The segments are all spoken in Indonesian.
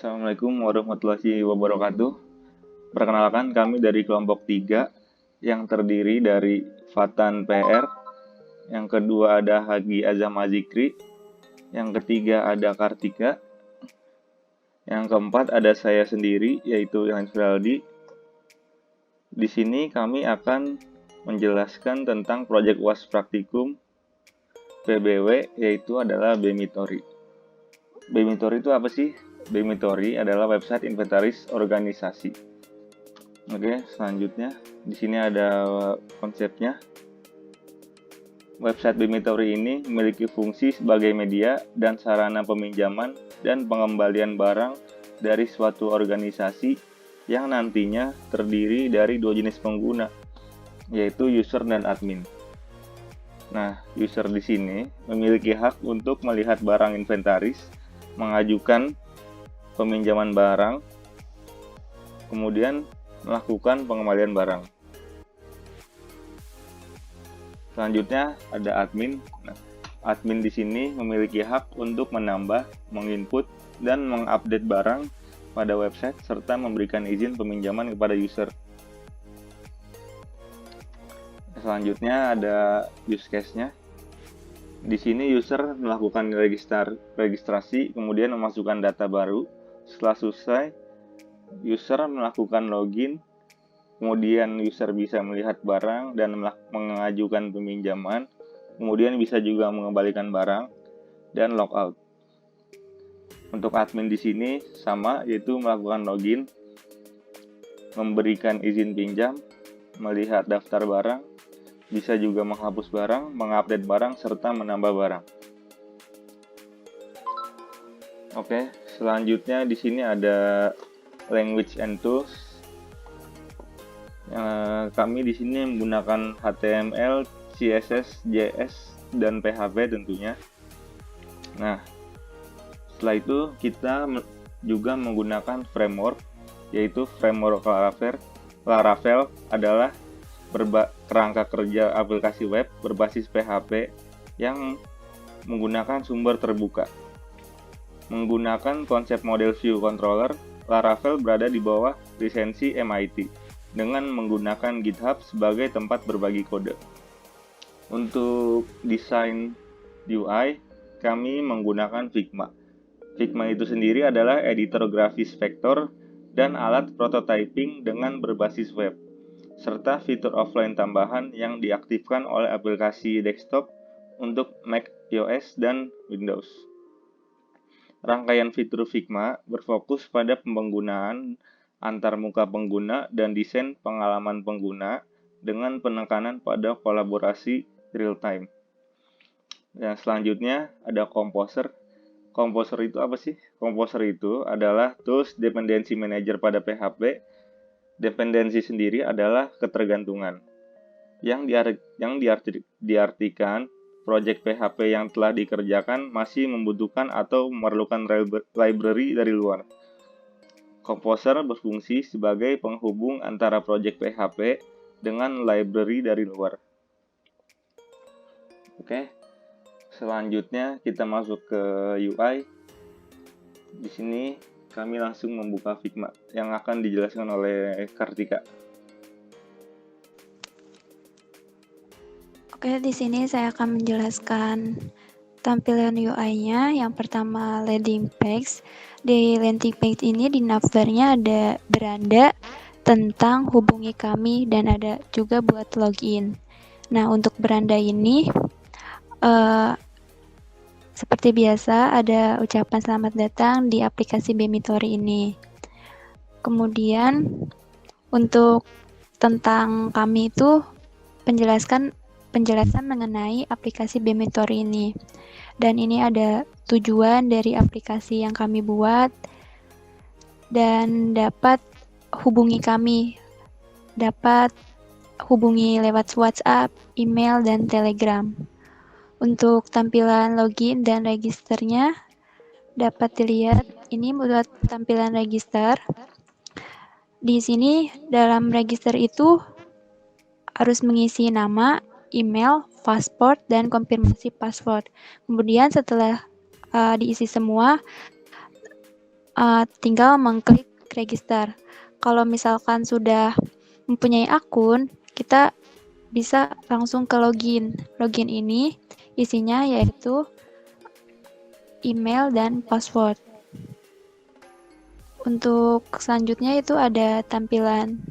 Assalamualaikum warahmatullahi wabarakatuh. Perkenalkan, kami dari kelompok 3 yang terdiri dari Fatan PR, yang kedua ada Hagi Azam Azikri, yang ketiga ada Kartika, yang keempat ada saya sendiri yaitu Ilham Firaldi. Di sini kami akan menjelaskan tentang proyek UAS praktikum PBW, yaitu adalah BMITORI. BMITORI itu apa sih? BMITORI adalah website inventaris organisasi. Oke, selanjutnya di sini ada konsepnya. Website BMITORI ini memiliki fungsi sebagai media dan sarana peminjaman dan pengembalian barang dari suatu organisasi yang nantinya terdiri dari dua jenis pengguna, yaitu user dan admin. Nah, user di sini memiliki hak untuk melihat barang inventaris, mengajukan peminjaman barang, kemudian melakukan pengembalian barang. Selanjutnya ada admin. Nah, admin di sini memiliki hak untuk menambah, menginput, dan mengupdate barang pada website serta memberikan izin peminjaman kepada user. Selanjutnya ada use case-nya. Di sini user melakukan registrasi, kemudian memasukkan data baru. Setelah selesai, user melakukan login, kemudian user bisa melihat barang dan mengajukan peminjaman, kemudian bisa juga mengembalikan barang dan logout. Untuk admin di sini sama, yaitu melakukan login, memberikan izin pinjam, melihat daftar barang, bisa juga menghapus barang, mengupdate barang, serta menambah barang. Oke, selanjutnya di sini ada language and tools. Kami di sini menggunakan HTML, CSS, JS, dan PHP tentunya. Nah, setelah itu kita juga menggunakan framework, yaitu framework Laravel adalah kerangka kerja aplikasi web berbasis PHP yang menggunakan sumber terbuka. Menggunakan konsep model view controller, Laravel berada di bawah lisensi MIT dengan menggunakan GitHub sebagai tempat berbagi kode. Untuk desain UI, kami menggunakan Figma. Figma itu sendiri adalah editor grafis vektor dan alat prototyping dengan berbasis web, serta fitur offline tambahan yang diaktifkan oleh aplikasi desktop untuk Mac OS dan Windows. Rangkaian fitur Figma berfokus pada penggunaan antar muka pengguna dan desain pengalaman pengguna dengan penekanan pada kolaborasi real-time. Yang selanjutnya ada Composer. Composer itu apa sih? Composer itu adalah tools dependency manager pada PHP. Dependensi sendiri adalah ketergantungan yang diartikan proyek PHP yang telah dikerjakan masih membutuhkan atau memerlukan library dari luar. Composer berfungsi sebagai penghubung antara proyek PHP dengan library dari luar. Oke, selanjutnya kita masuk ke UI. Di sini kami langsung membuka Figma yang akan dijelaskan oleh Kartika. Oke, di sini saya akan menjelaskan tampilan UI-nya. Yang pertama, landing page. Di landing page ini di navbarnya ada beranda tentang hubungi kami dan ada juga buat login. Nah, untuk beranda ini seperti biasa ada ucapan selamat datang di aplikasi BMITORI ini. Kemudian untuk tentang kami itu penjelasan mengenai aplikasi BMITORI ini. Dan ini ada tujuan dari aplikasi yang kami buat dan dapat hubungi kami. Dapat hubungi lewat WhatsApp, email, dan Telegram. Untuk tampilan login dan registernya dapat dilihat ini buat tampilan register. Di sini dalam register itu harus mengisi nama, email, password, dan konfirmasi password. Kemudian setelah diisi semua, tinggal mengklik register. Kalau misalkan sudah mempunyai akun, kita bisa langsung ke login. Login ini isinya yaitu email dan password. Untuk selanjutnya itu ada tampilan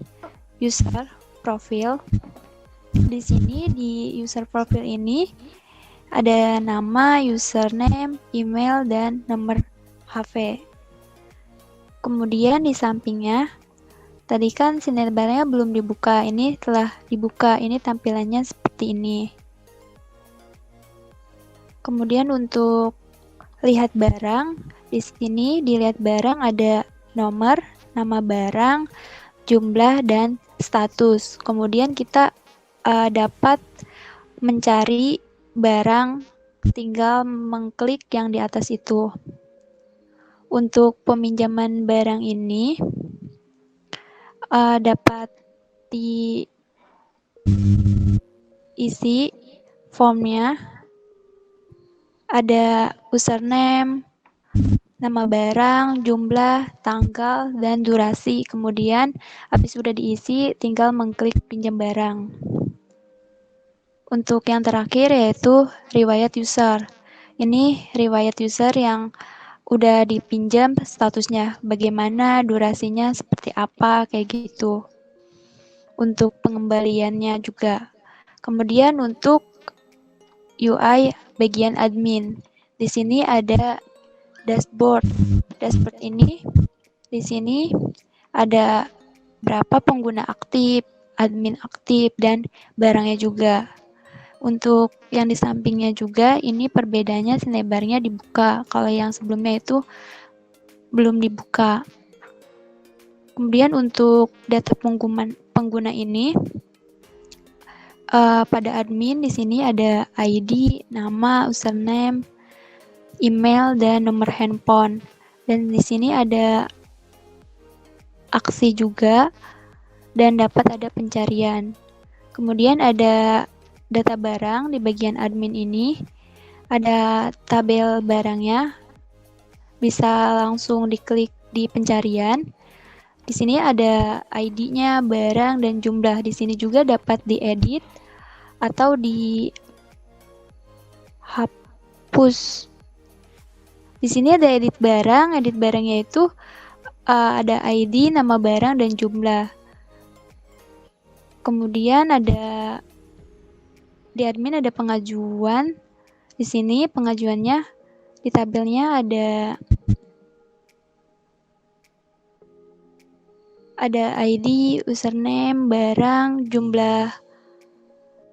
user profile. Di sini di user profile ini ada nama, username, email, dan nomor HP. Kemudian di sampingnya, tadi kan sinebarnya belum dibuka, ini telah dibuka, ini tampilannya seperti ini. Kemudian untuk lihat barang, di sini dilihat barang ada nomor, nama barang, jumlah, dan status. Kemudian kita dapat mencari barang, tinggal mengklik yang di atas itu. Untuk peminjaman barang ini dapat diisi formnya, ada username, nama barang, jumlah, tanggal, dan durasi. Kemudian habis sudah diisi, tinggal mengklik pinjam barang. Untuk yang terakhir yaitu riwayat user. Ini riwayat user yang udah dipinjam statusnya, bagaimana, durasinya seperti apa, kayak gitu. Untuk pengembaliannya juga. Kemudian untuk UI bagian admin. Di sini ada dashboard. Dashboard ini di sini ada berapa pengguna aktif, admin aktif, dan barangnya juga. Untuk yang di sampingnya juga ini perbedaannya sinebarnya dibuka. Kalau yang sebelumnya itu belum dibuka. Kemudian untuk data pengguna ini pada admin di sini ada ID, nama, username, email, dan nomor handphone. Dan di sini ada aksi juga dan dapat ada pencarian. Kemudian ada data barang di bagian admin ini, ada tabel barangnya, bisa langsung diklik di pencarian. Di sini ada ID-nya, barang, dan jumlah. Di sini juga dapat diedit atau dihapus. Di sini ada edit barangnya itu ada ID, nama barang, dan jumlah. Kemudian ada di admin ada pengajuan. Di sini pengajuannya di tabelnya ada ID, username, barang, jumlah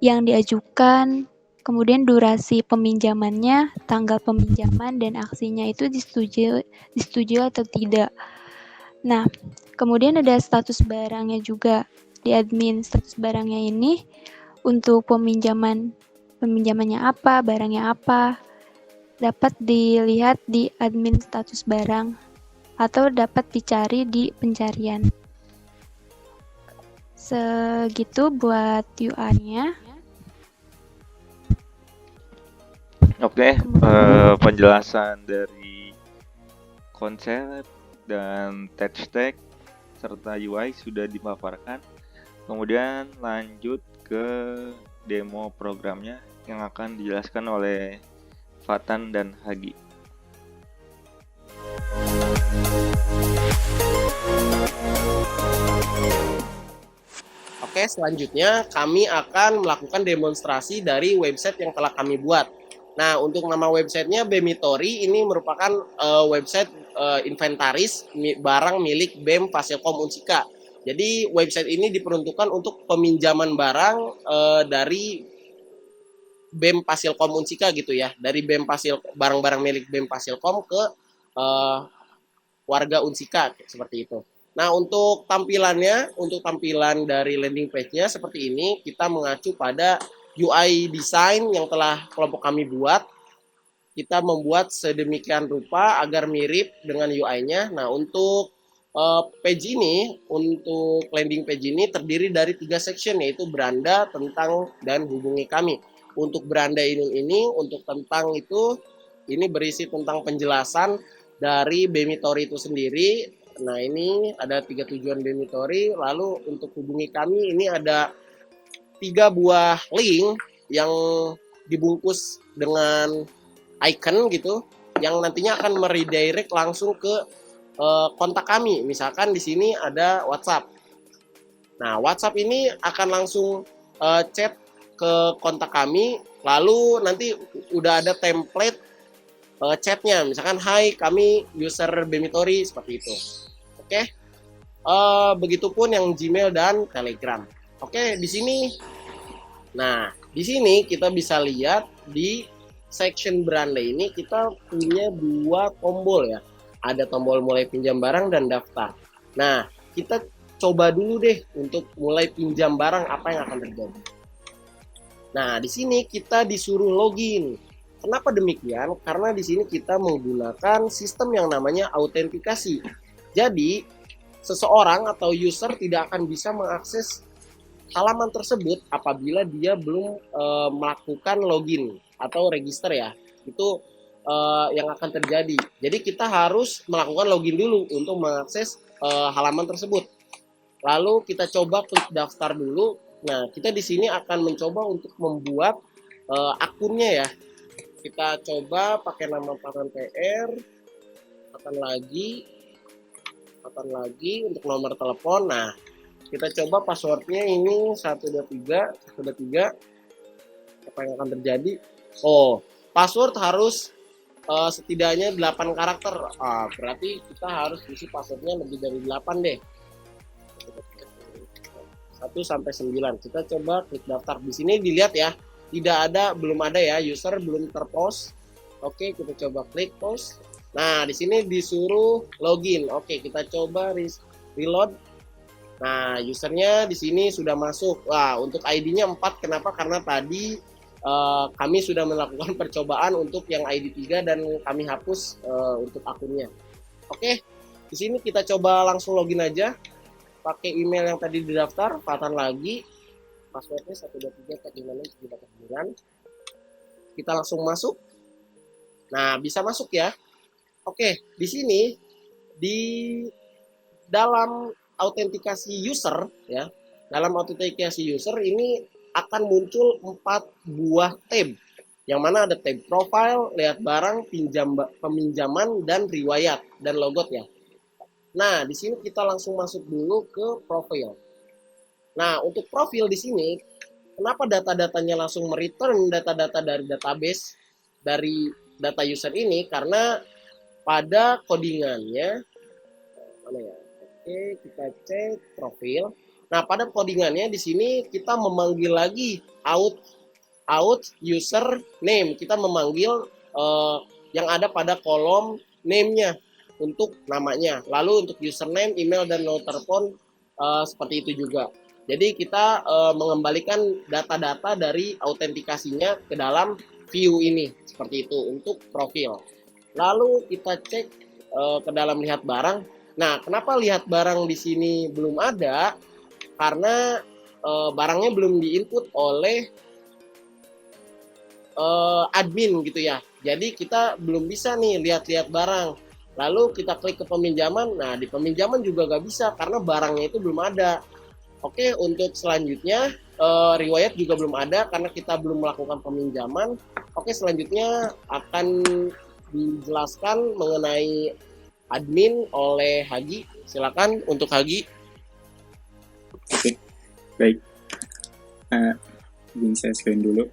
yang diajukan, kemudian durasi peminjamannya, tanggal peminjaman, dan aksinya itu disetujui atau tidak. Nah, kemudian ada status barangnya juga di admin. Status barangnya ini untuk peminjamannya apa, barangnya apa, dapat dilihat di admin status barang atau dapat dicari di pencarian. Segitu buat UI-nya. Oke, penjelasan dari konsep dan tech stack serta UI sudah dipaparkan. Kemudian lanjut ke demo programnya yang akan dijelaskan oleh Fatan dan Hagi. Oke, selanjutnya kami akan melakukan demonstrasi dari website yang telah kami buat. Nah, untuk nama websitenya Bemitori, ini merupakan website inventaris barang milik BEM Fasilkom Unsika. Jadi website ini diperuntukkan untuk peminjaman barang dari BEM Fasilkom Unsika gitu ya, dari barang-barang milik BEM Fasilkom ke warga Unsika seperti itu. Nah, untuk tampilan dari landing page-nya seperti ini, kita mengacu pada UI design yang telah kelompok kami buat. Kita membuat sedemikian rupa agar mirip dengan UI-nya. Nah, untuk landing page ini terdiri dari 3 section, yaitu beranda, tentang, dan hubungi kami. Untuk beranda ini untuk tentang itu, ini berisi tentang penjelasan dari Bemitori itu sendiri. Nah, ini ada 3 tujuan Bemitori. Lalu untuk hubungi kami ini ada 3 buah link yang dibungkus dengan icon gitu, yang nantinya akan meredirect langsung ke kontak kami. Misalkan di sini ada WhatsApp. Nah, WhatsApp ini akan langsung chat ke kontak kami, lalu nanti udah ada template chatnya, misalkan hai kami user Bemitori, seperti itu. Oke. Begitupun yang Gmail dan Telegram. Oke, di sini. Nah, di sini kita bisa lihat di section beranda ini kita punya 2 tombol ya. Ada tombol mulai pinjam barang dan daftar. Nah, kita coba dulu deh untuk mulai pinjam barang apa yang akan terjadi. Nah, di sini kita disuruh login. Kenapa demikian? Karena di sini kita menggunakan sistem yang namanya autentikasi. Jadi, seseorang atau user tidak akan bisa mengakses halaman tersebut apabila dia belum melakukan login atau register ya. Itu yang akan terjadi. Jadi kita harus melakukan login dulu untuk mengakses halaman tersebut. Lalu kita coba klik daftar dulu. Nah, kita di sini akan mencoba untuk membuat akunnya ya. Kita coba pakai nama Fatan PR, Fatan lagi untuk nomor telepon. Nah, kita coba passwordnya ini 123. Apa yang akan terjadi? Oh, password harus setidaknya 8 karakter. Berarti kita harus isi passwordnya lebih dari 8 deh. 1 sampai 9. Kita coba klik daftar. Di sini dilihat ya, belum ada ya, user belum terpost. Oke, kita coba klik post. Nah, di sini disuruh login. Oke, kita coba reload. Nah, usernya di sini sudah masuk. Wah, untuk ID-nya 4. Kenapa? Karena tadi kami sudah melakukan percobaan untuk yang ID 3 dan kami hapus untuk akunnya. Oke, di sini kita coba langsung login aja. Pakai email yang tadi didaftar, Fatan lagi. Passwordnya 1234569. Kita langsung masuk. Nah, bisa masuk ya. Oke, di sini di dalam autentikasi user ya. Dalam autentikasi user ini akan muncul 4 buah tab. Yang mana ada tab profile, lihat barang, peminjaman dan riwayat dan logot ya. Nah, di sini kita langsung masuk dulu ke profil. Nah, untuk profil di sini, kenapa data-datanya langsung mereturn data-data dari database dari data user ini? Karena pada codingannya, mana ya? Oke, kita cek profil. Nah, pada codingannya di sini kita memanggil lagi out user name. Kita memanggil yang ada pada kolom name-nya untuk namanya. Lalu untuk username, email dan nomor telepon seperti itu juga. Jadi kita mengembalikan data-data dari autentikasinya ke dalam view ini, seperti itu untuk profil. Lalu kita cek ke dalam lihat barang. Nah, kenapa lihat barang di sini belum ada? Karena barangnya belum diinput oleh admin gitu ya. Jadi kita belum bisa nih lihat-lihat barang. Lalu kita klik ke peminjaman. Nah, di peminjaman juga nggak bisa karena barangnya itu belum ada. Oke, untuk selanjutnya riwayat juga belum ada karena kita belum melakukan peminjaman. Oke, selanjutnya akan dijelaskan mengenai admin oleh Hagi. Silakan untuk Hagi. Oke, baik. Izin saya screen dulu.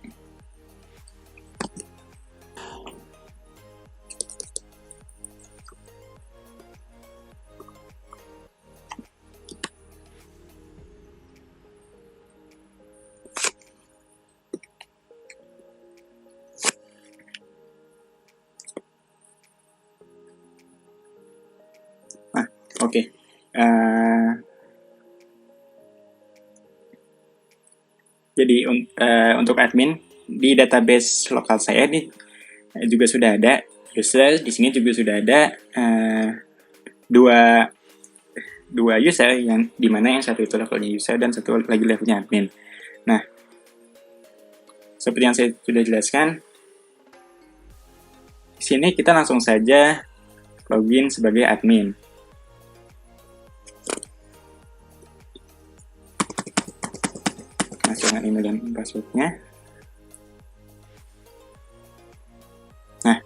Oke. Jadi untuk admin di database lokal saya ini juga sudah ada user, di sini juga sudah ada dua user, yang dimana yang satu itu levelnya user dan satu lagi levelnya admin. Nah, seperti yang saya sudah jelaskan, di sini kita langsung saja login sebagai admin. Masukkan email dan passwordnya. Nah,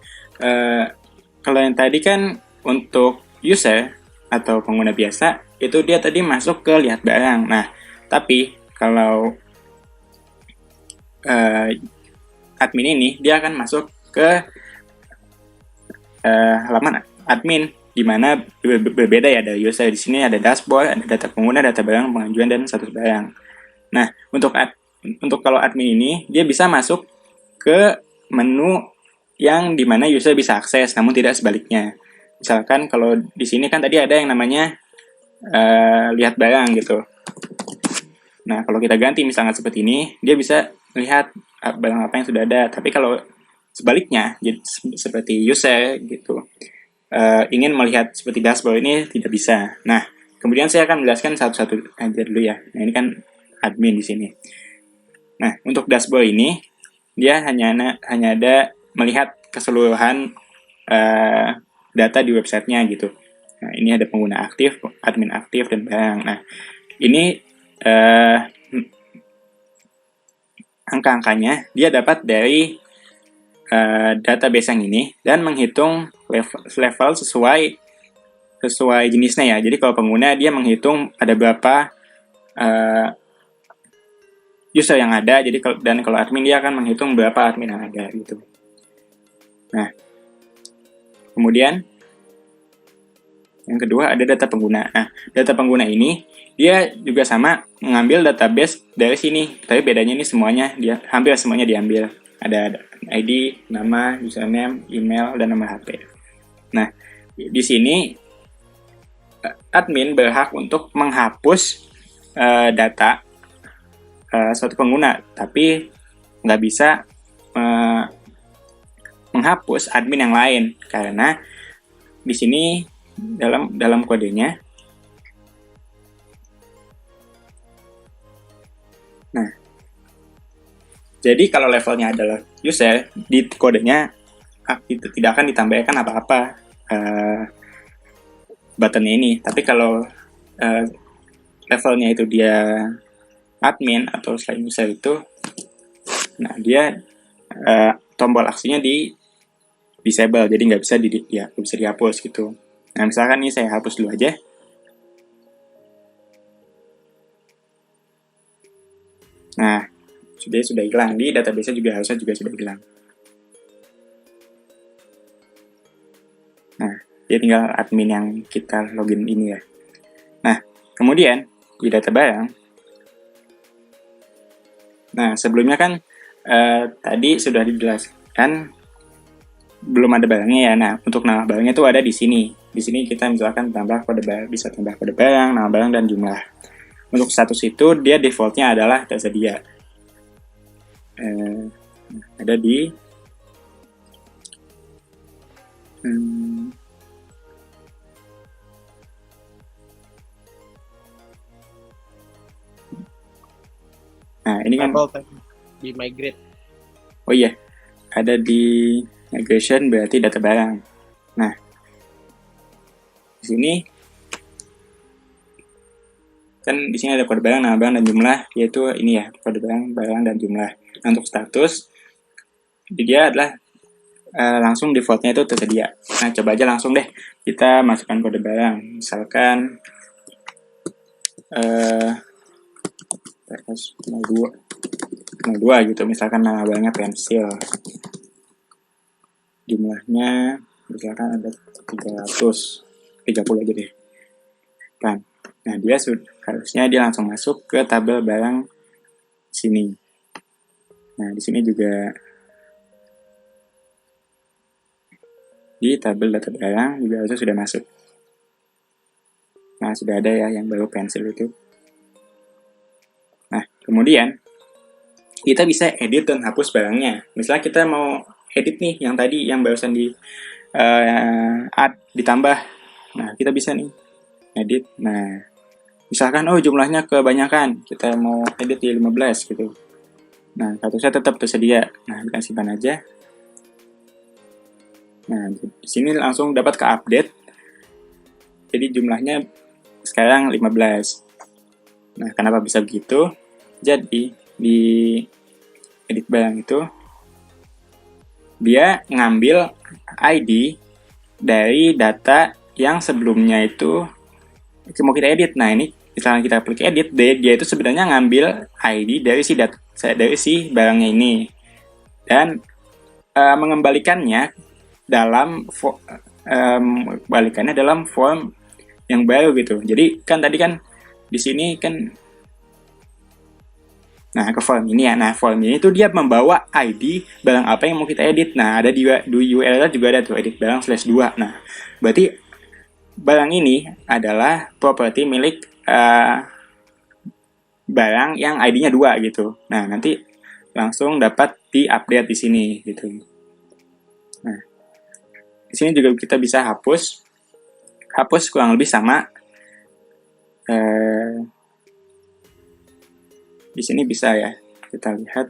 kalau yang tadi kan untuk user atau pengguna biasa, itu dia tadi masuk ke lihat barang. Nah, tapi kalau admin ini, dia akan masuk ke halaman admin, di mana berbeda ya, ada user di sini, ada dashboard, ada data pengguna, data barang, pengajuan, dan status barang. Nah, untuk kalau admin ini, dia bisa masuk ke menu yang dimana user bisa akses, namun tidak sebaliknya. Misalkan kalau di sini kan tadi ada yang namanya lihat barang gitu. Nah, kalau kita ganti misalnya seperti ini, dia bisa lihat barang apa yang sudah ada. Tapi kalau sebaliknya, jadi seperti user gitu, ingin melihat seperti dashboard ini tidak bisa. Nah, kemudian saya akan menjelaskan satu-satu aja dulu ya. Nah, ini kan admin di sini. Nah, untuk dashboard ini, dia hanya ada melihat keseluruhan data di websitenya gitu. Nah, ini ada pengguna aktif, admin aktif, dan barang. Nah, ini angka-angkanya dia dapat dari database yang ini dan menghitung level sesuai jenisnya ya. Jadi kalau pengguna dia menghitung ada berapa user yang ada. Jadi kalau admin dia akan menghitung berapa admin yang ada gitu. Nah, kemudian yang kedua ada data pengguna. Nah, data pengguna ini dia juga sama mengambil database dari sini, tapi bedanya ini hampir semuanya diambil. Ada ID, nama, username, email, dan nomor HP. Nah, di sini admin berhak untuk menghapus data suatu pengguna, tapi nggak bisa menghapus admin yang lain, karena di sini dalam kodenya. Nah, jadi kalau levelnya adalah user, di kodenya itu tidak akan ditambahkan apa-apa buttonnya ini. Tapi kalau levelnya itu dia admin atau selain user itu, nah dia tombol aksinya di disable, jadi nggak bisa dihapus gitu. Nah, misalkan ini saya hapus dulu aja. Nah, sudah hilang. Di database juga harusnya sudah hilang. Nah, dia tinggal admin yang kita login ini ya. Nah, kemudian di data barang. Nah, sebelumnya kan tadi sudah dijelaskan belum ada barangnya ya. Nah, untuk nama barangnya itu ada di sini. Di sini kita misalkan bisa tambah kode barang, nama barang, dan jumlah. Untuk status itu dia defaultnya adalah tersedia. Ada di nah, ini kan di migrate. Oh iya, ada di migration berarti data barang. Nah, di sini kan di sini ada kode barang, nama barang, dan jumlah, yaitu ini ya, kode barang, dan jumlah. Nah, untuk status dia adalah langsung defaultnya itu tersedia. Nah, coba aja langsung deh kita masukkan kode barang, misalkan 02 gitu, misalkan nama barangnya pensil, jumlahnya misalkan ada 330 aja deh kan. Nah, harusnya dia langsung masuk ke tabel barang sini. Nah, di sini juga di tabel data barang juga harusnya sudah masuk. Nah, sudah ada ya yang baru pensil itu. Nah, kemudian kita bisa edit dan hapus barangnya. Misalnya kita mau edit nih yang tadi yang barusan di add ditambah. Nah, kita bisa nih edit. Nah, misalkan jumlahnya kebanyakan, kita mau edit di 15 gitu. Nah, statusnya tetap tersedia. Nah, kita simpan aja. Nah, di sini langsung dapat ke update. Jadi jumlahnya sekarang 15. Nah, kenapa bisa begitu? Jadi di edit barang itu dia ngambil ID dari data yang sebelumnya itu mau kita edit. Nah, ini misalnya kita klik edit, dia itu sebenarnya ngambil ID dari si barangnya ini dan mengembalikannya dalam form yang baru gitu. Jadi kan tadi kan di sini kan, nah ke form ini ya. Nah, form ini tuh dia membawa ID barang apa yang mau kita edit. Nah, ada di URL juga ada tuh edit barang /2. Nah, berarti barang ini adalah properti milik barang yang ID-nya 2 gitu. Nah, nanti langsung dapat di-update di sini gitu. Nah, di sini juga kita bisa hapus kurang lebih sama. Di sini bisa ya, kita lihat.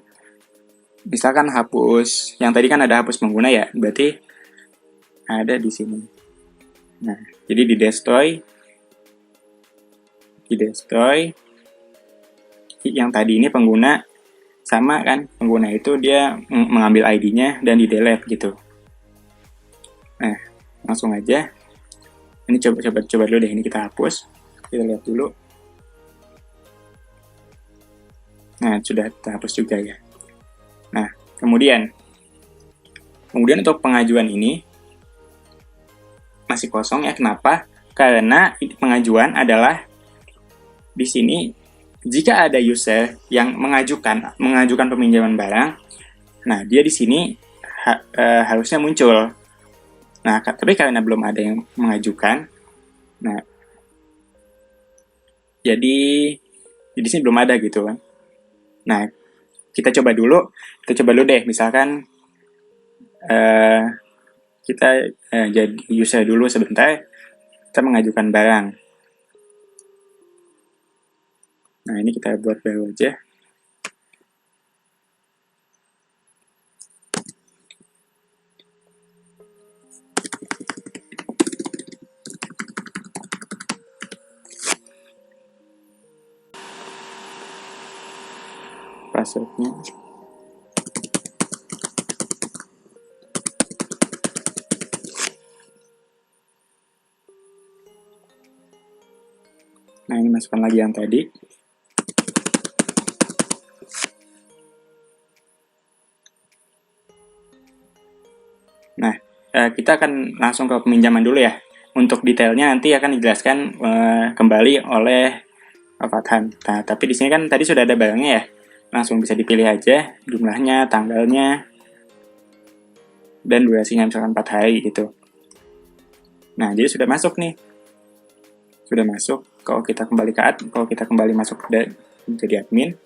Misalkan hapus, yang tadi kan ada hapus pengguna ya, berarti ada di sini. Nah, jadi di destroy, yang tadi ini pengguna, sama kan, pengguna itu dia mengambil ID-nya dan di delete gitu. Nah, langsung aja. Ini coba dulu deh, ini kita hapus. Kita lihat dulu. Nah, sudah terhapus juga ya. Nah, kemudian untuk pengajuan ini masih kosong ya. Kenapa? Karena pengajuan adalah di sini jika ada user yang mengajukan peminjaman barang, nah dia di sini harusnya muncul. Nah, tapi karena belum ada yang mengajukan, nah jadi di sini belum ada gitu kan. Nah, kita coba dulu deh, misalkan kita jadi user dulu sebentar, kita mengajukan barang. Nah, ini kita buat baru aja. Passwordnya. Nah, ini masukkan lagi yang tadi. Nah, kita akan langsung ke peminjaman dulu ya. Untuk detailnya nanti akan dijelaskan kembali oleh Fathan. Nah, tapi di sini kan tadi sudah ada barangnya ya. Langsung bisa dipilih aja jumlahnya, tanggalnya, dan durasinya misalkan 4 hari gitu. Nah, jadi sudah masuk nih. Sudah masuk. Kalau kita kembali masuk jadi admin.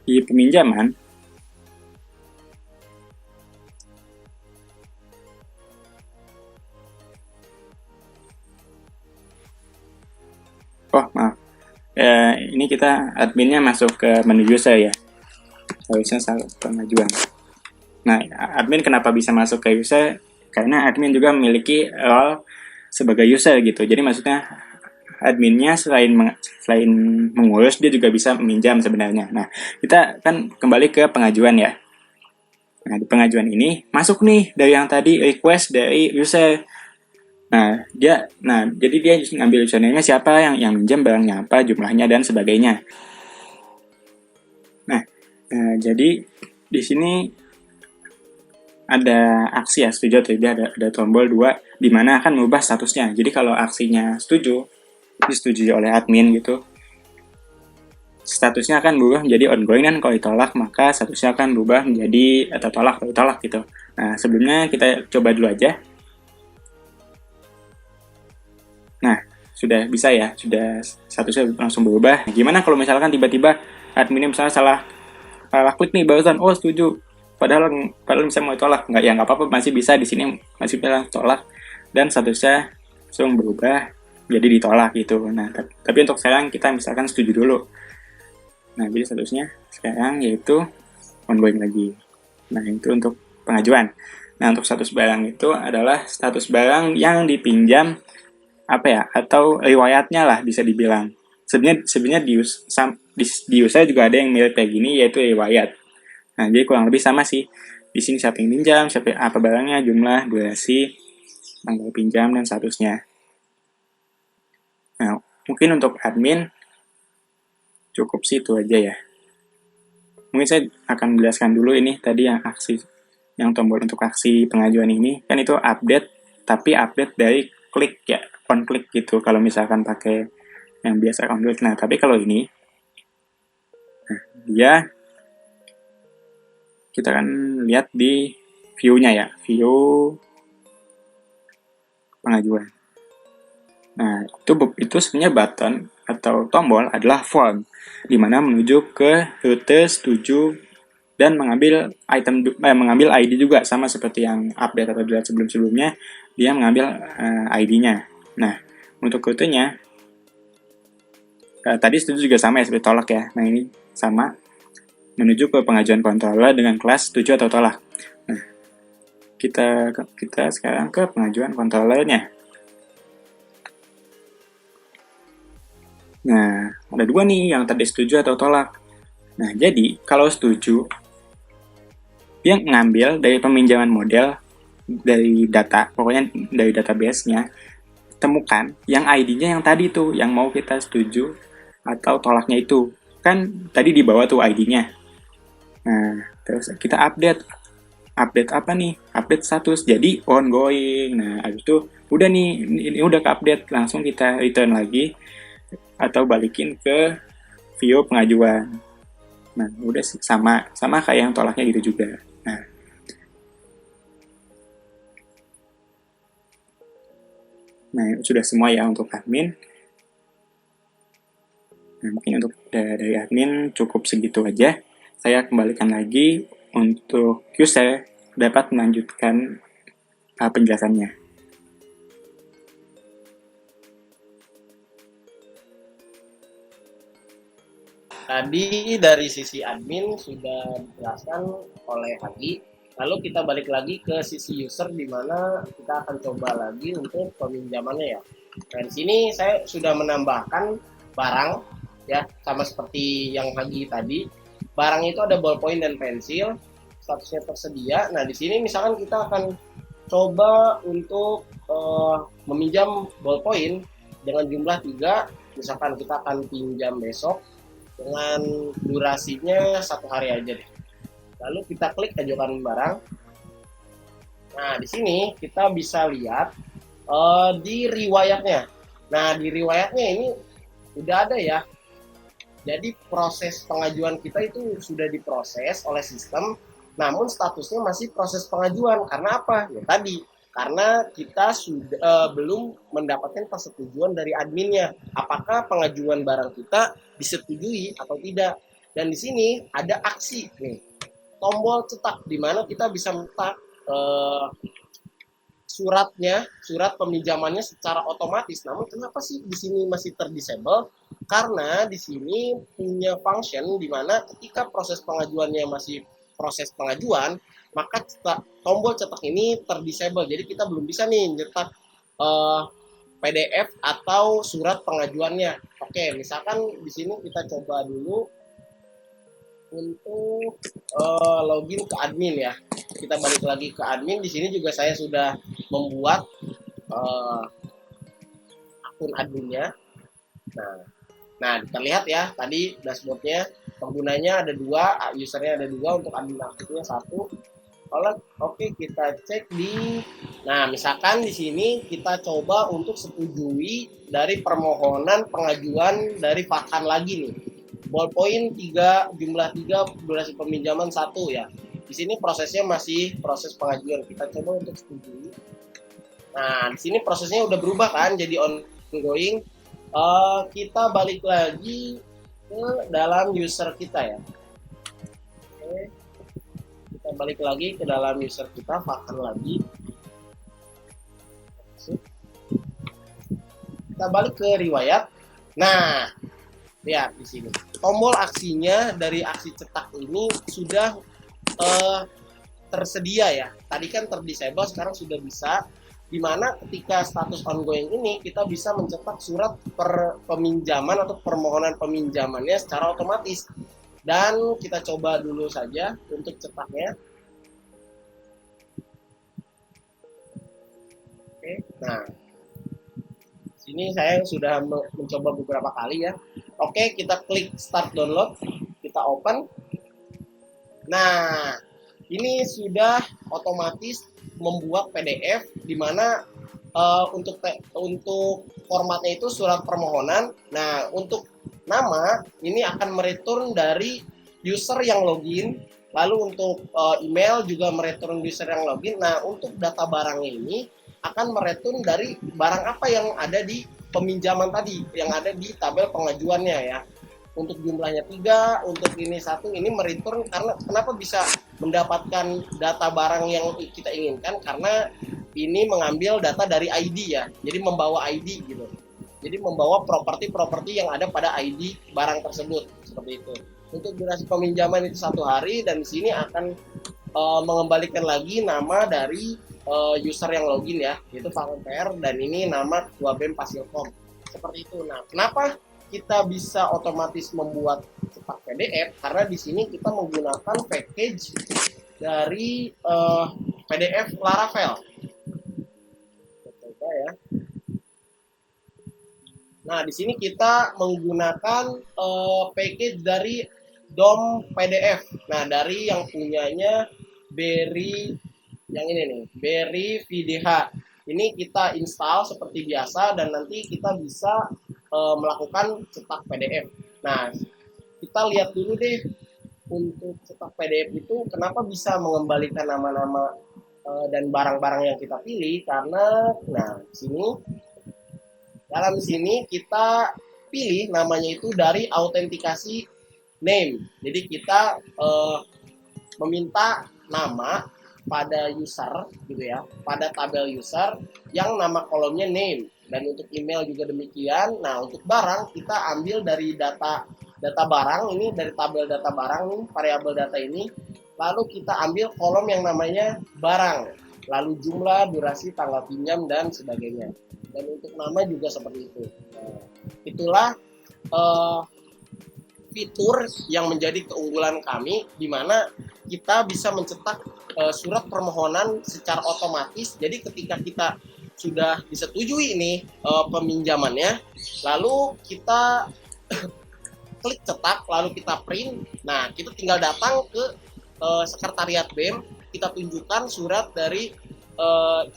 Di peminjaman, ini kita adminnya masuk ke menu user ya, harusnya salah pengajuan. Nah, admin kenapa bisa masuk ke user? Karena admin juga memiliki role sebagai user gitu. Jadi maksudnya adminnya selain mengurus, dia juga bisa meminjam sebenarnya. Nah, kita kan kembali ke pengajuan ya. Nah, di pengajuan ini masuk nih dari yang tadi request dari user. Nah, jadi dia ngambil username-nya siapa, yang minjam barangnya apa, jumlahnya dan sebagainya. Nah, jadi di sini ada aksi ya, setuju atau tidak, ada tombol 2 di mana akan mengubah statusnya. Jadi kalau aksinya disetujui oleh admin gitu, statusnya akan berubah menjadi ongoing, dan kalau ditolak maka statusnya akan berubah menjadi tolak gitu. Nah, sebelumnya kita coba dulu aja. Nah, sudah bisa ya, sudah statusnya langsung berubah. Gimana kalau misalkan tiba-tiba adminnya misalnya salah klik nih barusan, oh setuju, padahal misalnya mau tolak, nggak apa-apa, masih bisa di sini masih bisa tolak dan statusnya langsung berubah jadi ditolak gitu. Nah, tapi untuk sekarang kita misalkan setuju dulu. Nah, jadi statusnya sekarang yaitu ongoing lagi. Nah, itu untuk pengajuan. Nah, untuk status barang itu adalah status barang yang dipinjam atau riwayatnya lah bisa dibilang. Sebenarnya di USA juga ada yang mirip kayak gini, yaitu riwayat. Nah, jadi kurang lebih sama sih. Di sini siapa yang pinjam, apa barangnya, jumlah, durasi, tanggal pinjam, dan statusnya. Nah, mungkin untuk admin cukup sih itu aja ya. Mungkin saya akan menjelaskan dulu ini tadi yang tombol untuk aksi pengajuan ini. Kan itu update, tapi update dari klik ya, on klik gitu. Kalau misalkan pakai yang biasa on klik. Nah, tapi kalau ini, dia kita akan lihat di view-nya ya, view pengajuan. Nah, itu sebenarnya button atau tombol adalah form, di mana menuju ke rute, setuju, dan mengambil mengambil ID juga, sama seperti yang update atau dilihat sebelum-sebelumnya, dia mengambil ID-nya. Nah, untuk rutenya, tadi setuju juga sama ya, seperti tolak ya. Nah, ini sama, menuju ke pengajuan controller dengan kelas setuju atau tolak. Nah, kita sekarang ke pengajuan controllernya. Nah, ada dua nih yang tadi setuju atau tolak. Nah, jadi kalau setuju, dia ngambil dari peminjaman model, dari data, pokoknya dari database-nya, temukan yang ID-nya yang tadi tuh, yang mau kita setuju atau tolaknya itu. Kan tadi di bawah tuh ID-nya. Nah, terus kita update apa nih? Update status, jadi ongoing. Nah, habis itu udah nih, ini udah ke-update, langsung kita return lagi atau balikin ke view pengajuan. Nah, udah sih, sama kayak yang tolaknya gitu juga. Nah, sudah semua ya untuk admin. Nah, mungkin untuk dari admin cukup segitu aja. Saya kembalikan lagi untuk user dapat melanjutkan penjelasannya. Tadi dari sisi admin sudah dijelaskan oleh Hadi. Lalu kita balik lagi ke sisi user, di mana kita akan coba lagi untuk peminjamannya ya. Dan di sini saya sudah menambahkan barang ya, sama seperti yang Hadi tadi. Barang itu ada ballpoint dan pensil, statusnya tersedia. Nah, di sini misalkan kita akan coba untuk meminjam ballpoint dengan jumlah 3. Misalkan kita akan pinjam besok dengan durasinya 1 hari aja deh. Lalu kita klik ajukan barang. Nah, di sini kita bisa lihat di riwayatnya. Nah, di riwayatnya ini udah ada ya. Jadi proses pengajuan kita itu sudah diproses oleh sistem, namun statusnya masih proses pengajuan. Karena apa? Ya tadi, karena kita sudah belum mendapatkan persetujuan dari adminnya. Apakah pengajuan barang kita disetujui atau tidak? Dan di sini ada aksi nih, tombol cetak, di mana kita bisa mencetak surat peminjamannya secara otomatis. Namun kenapa sih di sini masih terdisable? Karena di sini punya function di mana ketika proses pengajuannya masih proses pengajuan, maka tombol cetak ini terdisable. Jadi kita belum bisa nih nyetak PDF atau surat pengajuannya. Oke, misalkan di sini kita coba dulu untuk login ke admin ya. Kita balik lagi ke admin. Di sini juga saya sudah membuat akun adminnya. Nah, kita lihat ya, tadi dashboardnya penggunanya ada 2, usernya ada 2, untuk admin aktifnya 1. Oke, kita cek nah, misalkan di sini kita coba untuk setujui dari permohonan pengajuan dari Farhan lagi nih. Ballpoint 3, jumlah 3, durasi peminjaman 1 ya. Di sini prosesnya masih proses pengajuan. Kita coba untuk setujui. Nah, di sini prosesnya udah berubah kan, jadi ongoing. Kita balik lagi ke dalam user kita ya. Oke. Kita balik lagi ke dalam user kita, vaksin lagi. Kita balik ke riwayat. Nah, lihat di sini. Tombol aksinya dari aksi cetak ini sudah tersedia ya. Tadi kan terdisable, sekarang sudah bisa. Dimana ketika status ongoing ini kita bisa mencetak surat peminjaman atau permohonan peminjamannya secara otomatis. Dan kita coba dulu saja untuk cetaknya. Oke, nah sini saya sudah mencoba beberapa kali ya. Oke, kita klik start download, kita open. Nah, ini sudah otomatis membuat PDF di mana untuk formatnya itu surat permohonan. Nah, untuk nama ini akan mereturn dari user yang login, lalu untuk email juga mereturn user yang login. Nah, untuk data barangnya ini akan mereturn dari barang apa yang ada di peminjaman tadi, yang ada di tabel pengajuannya ya. Untuk jumlahnya 3, untuk ini 1, ini mereturn karena kenapa bisa mendapatkan data barang yang kita inginkan, karena ini mengambil data dari ID ya, jadi membawa ID gitu. Jadi membawa properti-properti yang ada pada ID barang tersebut, seperti itu. Untuk durasi peminjaman itu 1 hari, dan di sini akan mengembalikan lagi nama dari user yang login ya, yaitu Pak PR, dan ini nama Ketua BEM Fasilkom. Seperti itu. Nah, kenapa kita bisa otomatis membuat cetak PDF? Karena di sini kita menggunakan package dari PDF Laravel. Coba ya. Nah, di sini kita menggunakan package dari DOM PDF. Nah, dari yang punyanya Berry, yang ini nih, Berry VDH. Ini kita install seperti biasa, dan nanti kita bisa melakukan cetak PDF. Nah, kita lihat dulu deh untuk cetak PDF itu kenapa bisa mengembalikan nama-nama dan barang-barang yang kita pilih. Karena, nah, dalam sini kita pilih namanya itu dari autentikasi name. Jadi kita meminta nama pada user gitu ya, pada tabel user yang nama kolomnya name. Dan untuk email juga demikian. Nah, untuk barang kita ambil dari data barang ini, dari tabel data barang nih, variabel data ini, lalu kita ambil kolom yang namanya barang, lalu jumlah, durasi, tanggal pinjam, dan sebagainya. Dan untuk nama juga seperti itu. Nah, itulah fitur yang menjadi keunggulan kami, di mana kita bisa mencetak surat permohonan secara otomatis. Jadi ketika kita sudah disetujui ini peminjamannya, lalu kita klik cetak, lalu kita print. Nah, kita tinggal datang ke sekretariat BEM, kita tunjukkan surat dari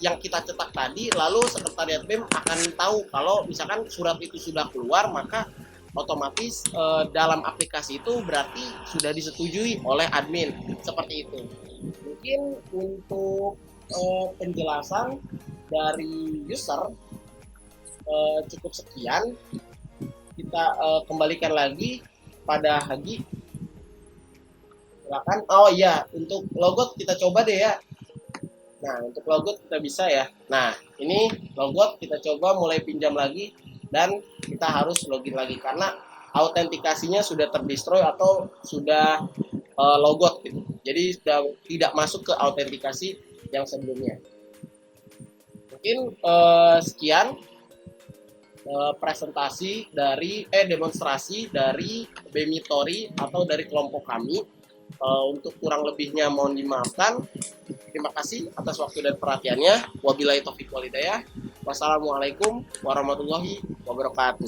yang kita cetak tadi, lalu sekretariat BEM akan tahu kalau misalkan surat itu sudah keluar, maka otomatis dalam aplikasi itu berarti sudah disetujui oleh admin, seperti itu. Mungkin untuk penjelasan dari user cukup sekian. Kita kembalikan lagi pada Hagi. Silakan. Oh iya, untuk logout kita coba deh ya. Nah, untuk logout kita bisa ya. Nah, ini logout kita coba mulai pinjam lagi, dan kita harus login lagi karena autentikasinya sudah terdestroy atau sudah logout gitu. Jadi sudah tidak masuk ke autentikasi yang sebelumnya. Mungkin sekian presentasi dari demonstrasi dari Bemitori atau dari kelompok kami. Untuk kurang lebihnya mohon dimaafkan. Terima kasih atas waktu dan perhatiannya. Wabillahi taufiq wal hidayah. Wassalamualaikum warahmatullahi wabarakatuh.